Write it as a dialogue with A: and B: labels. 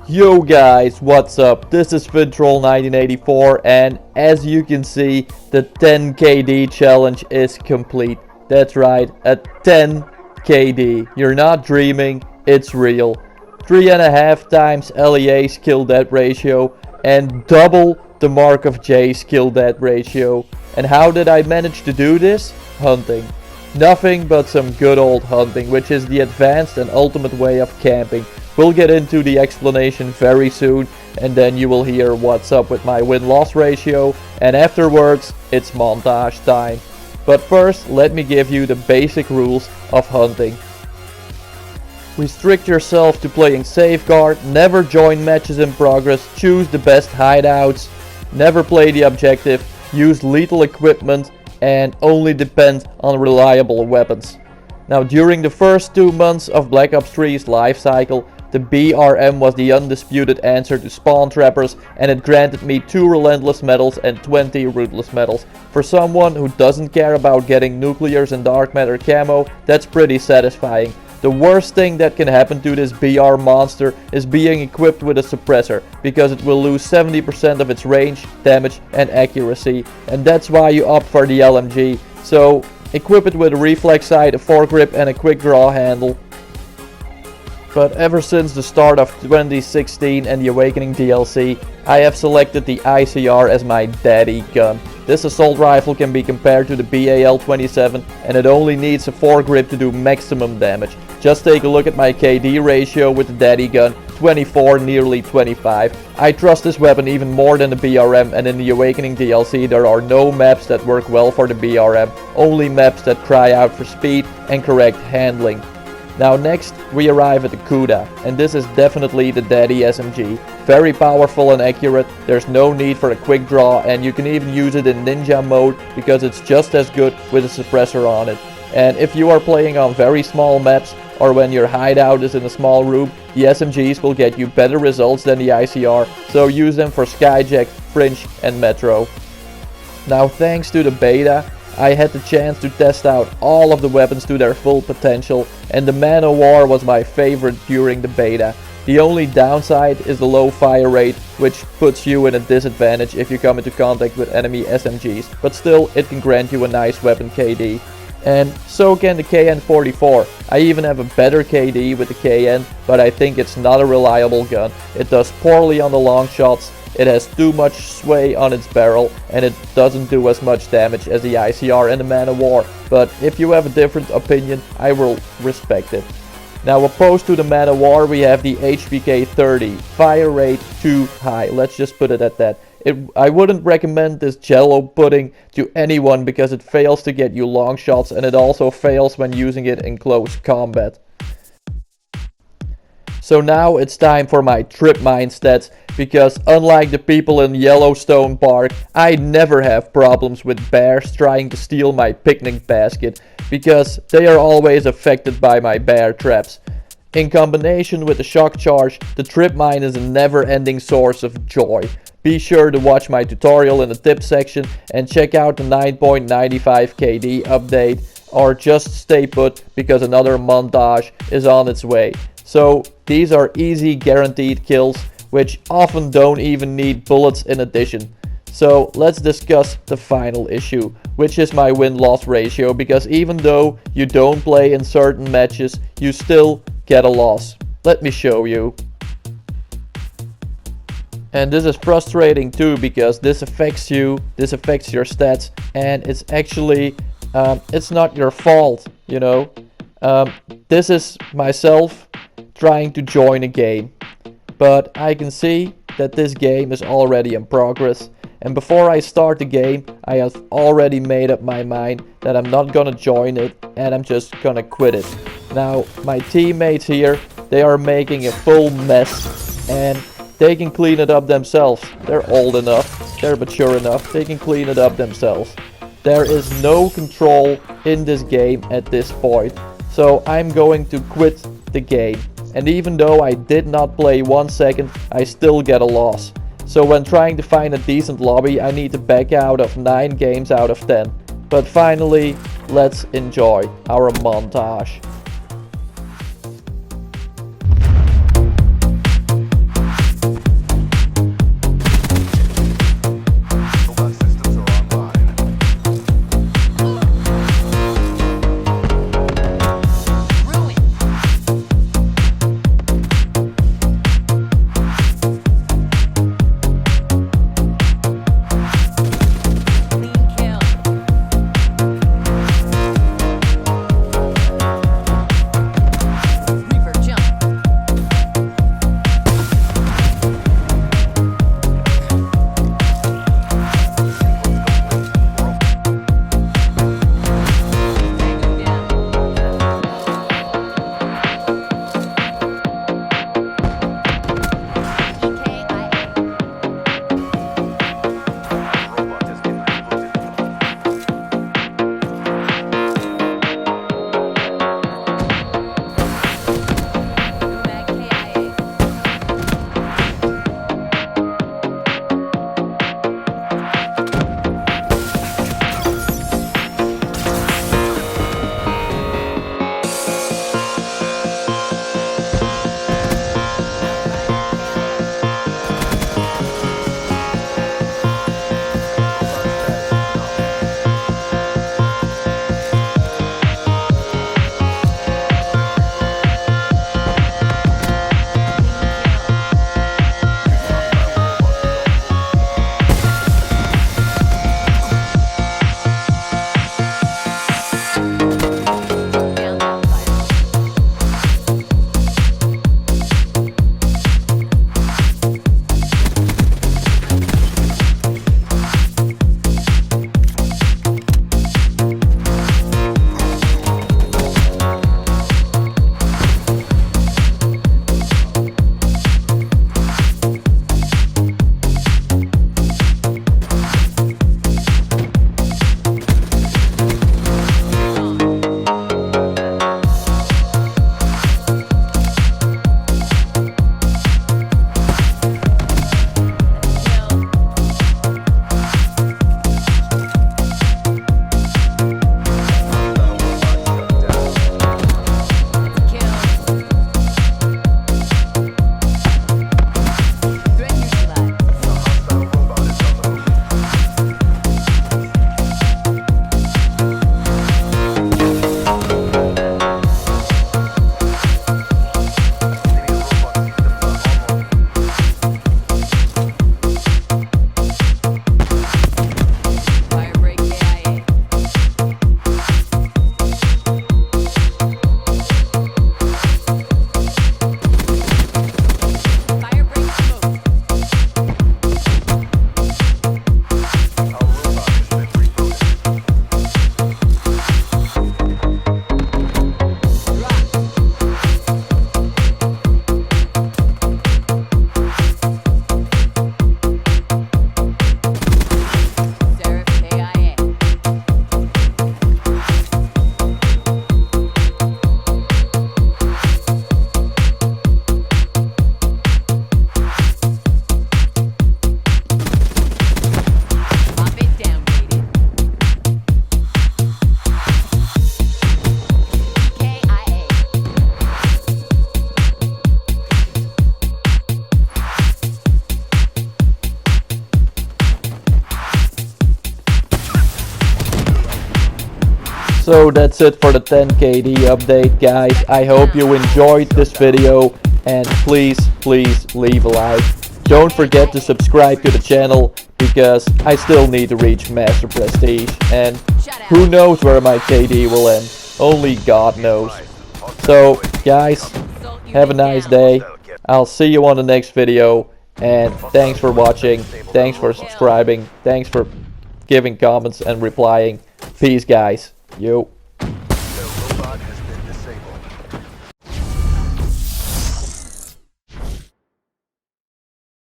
A: Yo guys, what's up? This is Finntroll 1984 and as you can see, the 10 KD challenge is complete. That's right, at 10 KD. You're not dreaming, it's real. 3.5 times LEA's kill death ratio and double the Mark of J's kill death ratio. And how did I manage to do this? Hunting. Nothing but some good old hunting, which is the advanced and ultimate way of camping. We'll get into the explanation very soon, and then you will hear what's up with my win-loss ratio, and afterwards it's montage time. But first, let me give you the basic rules of hunting. Restrict yourself to playing safeguard, never join matches in progress, choose the best hideouts, never play the objective, use lethal equipment, and only depend on reliable weapons. Now, during the first 2 months of Black Ops 3's life cycle, the BRM was the undisputed answer to spawn trappers, and it granted me 2 relentless medals and 20 ruthless medals. For someone who doesn't care about getting nuclears and dark matter camo, that's pretty satisfying. The worst thing that can happen to this BR monster is being equipped with a suppressor, because it will lose 70% of its range, damage and accuracy, and that's why you opt for the LMG. So equip it with a reflex sight, a foregrip and a quick draw handle. But ever since the start of 2016 and the Awakening DLC, I have selected the ICR as my daddy gun. This assault rifle can be compared to the BAL-27 and it only needs a foregrip to do maximum damage. Just take a look at my KD ratio with the daddy gun, 24, nearly 25. I trust this weapon even more than the BRM, and in the Awakening DLC there are no maps that work well for the BRM, only maps that cry out for speed and correct handling. Now next we arrive at the Kuda, and this is definitely the daddy SMG. Very powerful and accurate, there's no need for a quick draw, and you can even use it in ninja mode because it's just as good with a suppressor on it. And if you are playing on very small maps or when your hideout is in a small room, the SMGs will get you better results than the ICR, so use them for Skyjack, Fringe and Metro. Now thanks to the beta, I had the chance to test out all of the weapons to their full potential, and the Man of War was my favorite during the beta. The only downside is the low fire rate, which puts you in a disadvantage if you come into contact with enemy SMGs, but still it can grant you a nice weapon KD. And so can the KN-44. I even have a better KD with the KN, but I think it's not a reliable gun. It does poorly on the long shots, it has too much sway on its barrel, and it doesn't do as much damage as the ICR and the Man of War. But if you have a different opinion, I will respect it. Now opposed to the Man of War, we have the HPK-30. Fire rate too high, let's just put it at that. I wouldn't recommend this jello pudding to anyone because it fails to get you long shots, and it also fails when using it in close combat. So now it's time for my trip mine stats, because unlike the people in Yellowstone Park, I never have problems with bears trying to steal my picnic basket, because they are always affected by my bear traps. In combination with the shock charge, the trip mine is a never-ending source of joy. Be sure to watch my tutorial in the tips section and check out the 9.95 KD update, or just stay put because another montage is on its way. So these are easy guaranteed kills, which often don't even need bullets in addition. So let's discuss the final issue, which is my win-loss ratio, because even though you don't play in certain matches, you still get a loss. Let me show you. And this is frustrating too, because this affects you, this affects your stats, and it's actually, it's not your fault, you know. This is myself trying to join a game, but I can see that this game is already in progress, and before I start the game I have already made up my mind that I'm not gonna join it and I'm just gonna quit it. Now my teammates here, they are making a full mess, and they can clean it up themselves. They're old enough, they're mature enough, they can clean it up themselves. There is no control in this game at this point, so I'm going to quit the game. And even though I did not play 1 second, I still get a loss. So when trying to find a decent lobby, I need to back out of 9 games out of 10. But finally, let's enjoy our montage. So that's it for the 10 KD update, guys. I hope you enjoyed this video, and please leave a like. Don't forget to subscribe to the channel, because I still need to reach Master Prestige, and who knows where my KD will end. Only God knows. So guys, have a nice day. I'll see you on the next video, and thanks for watching, thanks for subscribing, thanks for giving comments and replying. Peace, guys. Yo.